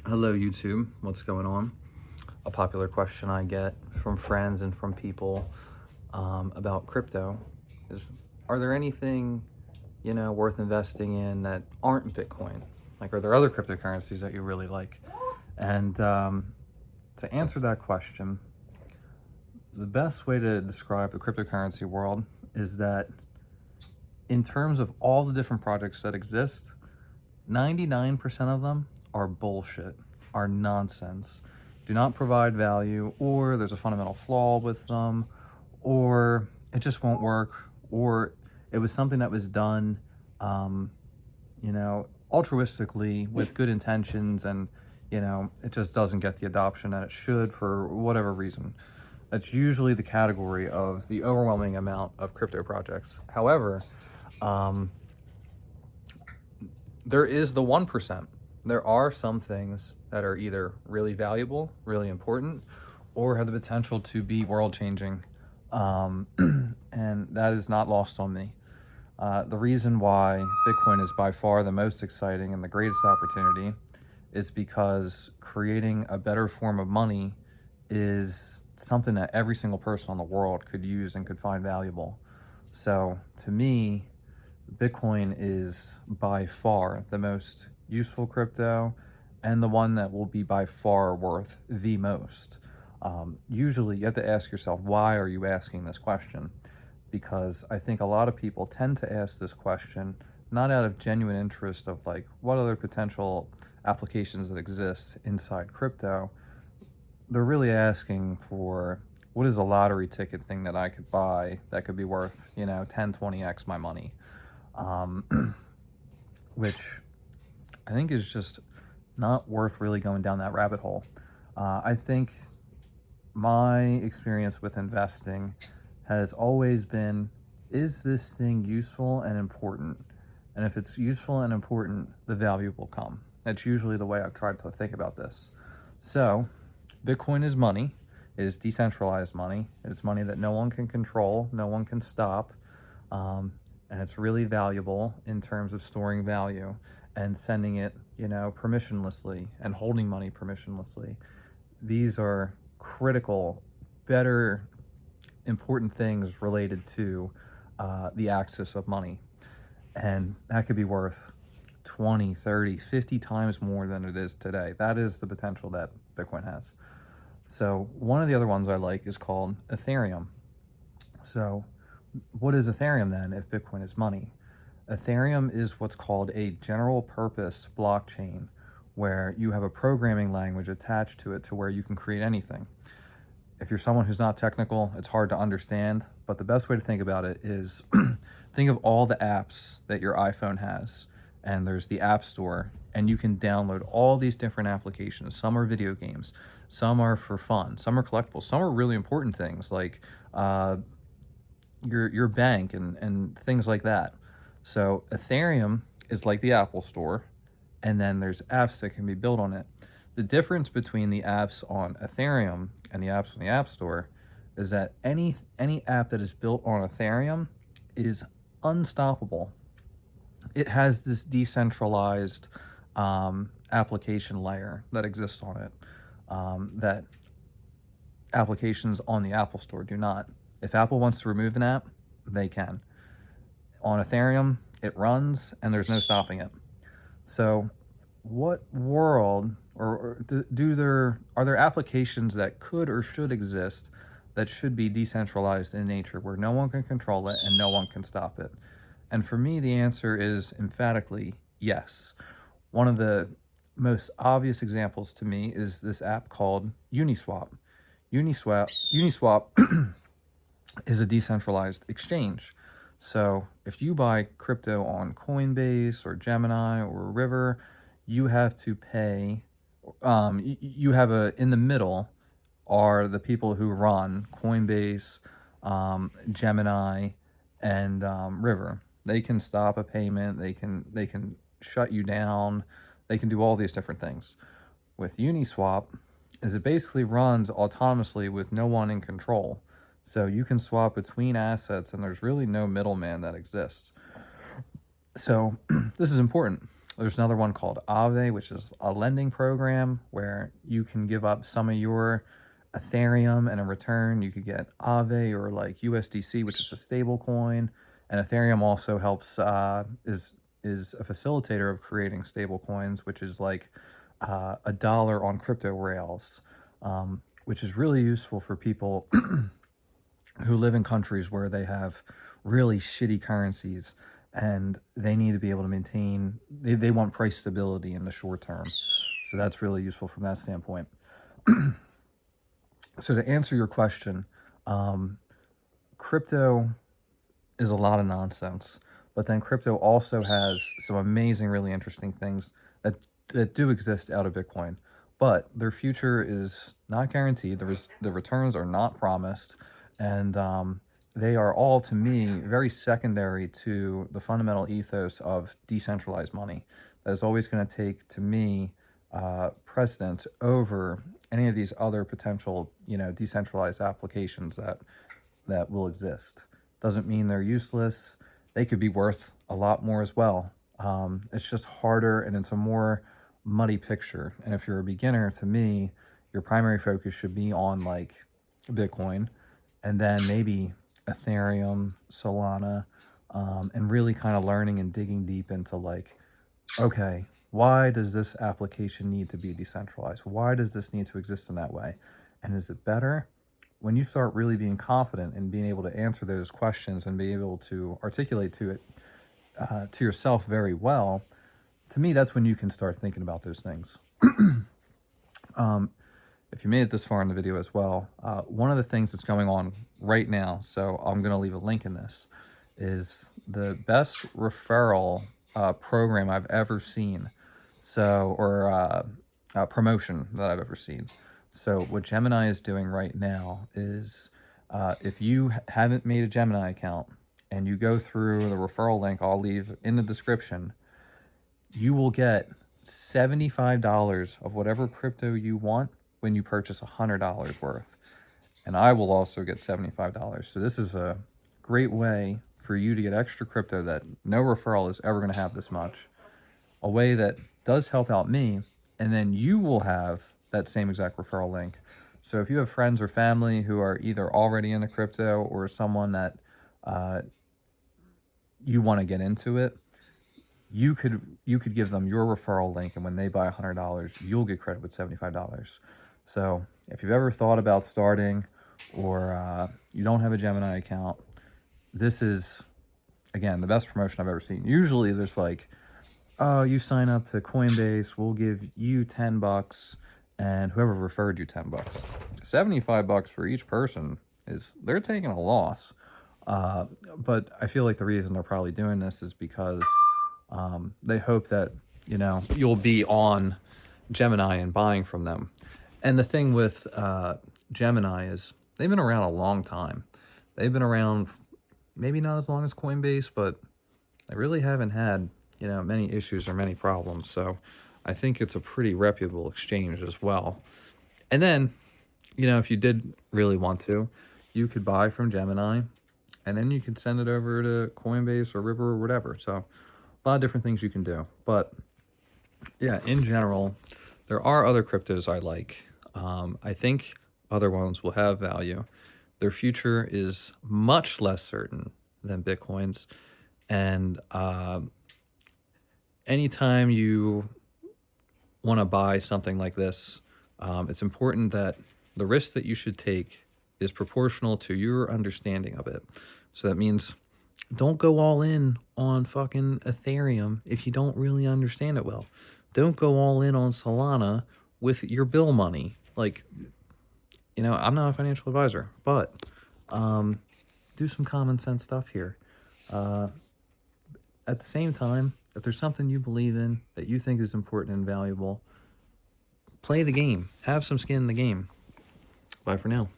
Hello, YouTube. What's going on? A popular question I get from friends and from people about crypto is, are there anything, worth investing in that aren't Bitcoin? Like, are there other cryptocurrencies that you really like? And to answer that question, the best way to describe the cryptocurrency world is that in terms of all the different projects that exist, 99% of them are bullshit, are nonsense, do not provide value, or there's a fundamental flaw with them, or it just won't work, or it was something that was done, altruistically with good intentions, and, it just doesn't get the adoption that it should for whatever reason. That's usually the category of the overwhelming amount of crypto projects. However, there is the 1%. There are some things that are either really valuable, really important, or have the potential to be world-changing, and that is not lost on me. The reason why Bitcoin is by far the most exciting and the greatest opportunity is because creating a better form of money is something that every single person in the world could use and could find valuable. So to me, Bitcoin is by far the most useful crypto and the one that will be by far worth the most. Usually you have to ask yourself, why are you asking this question? Because I think a lot of people tend to ask this question not out of genuine interest of like what other potential applications that exist inside crypto. They're really asking for, what is a lottery ticket thing that I could buy that could be worth, 10, 20x my money? Which I think is just not worth really going down that rabbit hole. I think my experience with investing has always been, is this thing useful and important? And if it's useful and important, the value will come. That's usually the way I've tried to think about this. So Bitcoin is money. It is decentralized money. It's money that no one can control, no one can stop. And it's really valuable in terms of storing value and sending it, permissionlessly, and holding money permissionlessly. These are critical, better, important things related to the access of money. And that could be worth 20, 30, 50 times more than it is today. That is the potential that Bitcoin has. So one of the other ones I like is called Ethereum. So what is Ethereum then if Bitcoin is money? Ethereum is what's called a general purpose blockchain, where you have a programming language attached to it to where you can create anything. If you're someone who's not technical, it's hard to understand, but the best way to think about it is think of all the apps that your iPhone has, and there's the App Store, and you can download all these different applications. Some are video games, some are for fun, some are collectibles, some are really important things like your bank and things like that. So Ethereum is like the Apple Store, and then there's apps that can be built on it. The difference between the apps on Ethereum and the apps on the App Store is that any app that is built on Ethereum is unstoppable. It has this decentralized application layer that exists on it that applications on the Apple Store do not. If Apple wants to remove an app, they can. On Ethereum, it runs and there's no stopping it. So what world are there applications that could or should exist that should be decentralized in nature, where no one can control it and no one can stop it? And for me, the answer is emphatically yes. One of the most obvious examples to me is this app called Uniswap. Uniswap is a decentralized exchange. So if you buy crypto on Coinbase or Gemini or River, you have to pay, in the middle are the people who run Coinbase, Gemini, and River. They can stop a payment, they can shut you down, they can do all these different things. With Uniswap, is it basically runs autonomously with no one in control. So you can swap between assets and there's really no middleman that exists. So this is important. There's another one called Aave, which is a lending program where you can give up some of your Ethereum, and in return you could get Aave or like USDC, which is a stable coin. And Ethereum also helps is a facilitator of creating stable coins, which is like a dollar on crypto rails, which is really useful for people who live in countries where they have really shitty currencies and they need to be able to maintain, they want price stability in the short term. So that's really useful from that standpoint. So to answer your question, crypto is a lot of nonsense, but then crypto also has some amazing, really interesting things that do exist out of Bitcoin, but their future is not guaranteed. The returns are not promised, and they are all, to me, very secondary to the fundamental ethos of decentralized money. That is always going to take, to me, precedence over any of these other potential, decentralized applications that will exist. Doesn't mean they're useless. They could be worth a lot more as well. It's just harder, and it's a more muddy picture. And if you're a beginner, to me, your primary focus should be on like Bitcoin, and then maybe Ethereum, Solana, and really kind of learning and digging deep into like, okay, why does this application need to be decentralized? Why does this need to exist in that way? And is it better? When you start really being confident and being able to answer those questions and be able to articulate to yourself very well, to me, that's when you can start thinking about those things. If you made it this far in the video as well, one of the things that's going on right now, so I'm going to leave a link in this, is the best referral program I've ever seen. So, or promotion that I've ever seen. So what Gemini is doing right now is if you haven't made a Gemini account and you go through the referral link I'll leave in the description, you will get $75 of whatever crypto you want when you purchase $100 worth. And I will also get $75. So this is a great way for you to get extra crypto that no referral is ever going to have this much. A way that does help out me, and then you will have that same exact referral link. So if you have friends or family who are either already into crypto or someone that you want to get into it, you could give them your referral link, and when they buy $100, you'll get credit with $75. So if you've ever thought about starting, or you don't have a Gemini account, this is, again, the best promotion I've ever seen. Usually there's like, oh, you sign up to Coinbase, we'll give you $10, and whoever referred you $10. $75 for each person they're taking a loss. But I feel like the reason they're probably doing this is because they hope that, you'll be on Gemini and buying from them. And the thing with Gemini is they've been around a long time. They've been around maybe not as long as Coinbase, but they really haven't had, many issues or many problems. So I think it's a pretty reputable exchange as well. And then, if you did really want to, you could buy from Gemini, and then you could send it over to Coinbase or River or whatever. So a lot of different things you can do. But yeah, in general, there are other cryptos I like. I think other ones will have value. Their future is much less certain than Bitcoin's. And anytime you want to buy something like this, it's important that the risk that you should take is proportional to your understanding of it. So that means don't go all in on fucking Ethereum if you don't really understand it well. Don't go all in on Solana with your bill money. Like, I'm not a financial advisor, but do some common sense stuff here. At the same time, if there's something you believe in that you think is important and valuable, play the game. Have some skin in the game. Bye for now.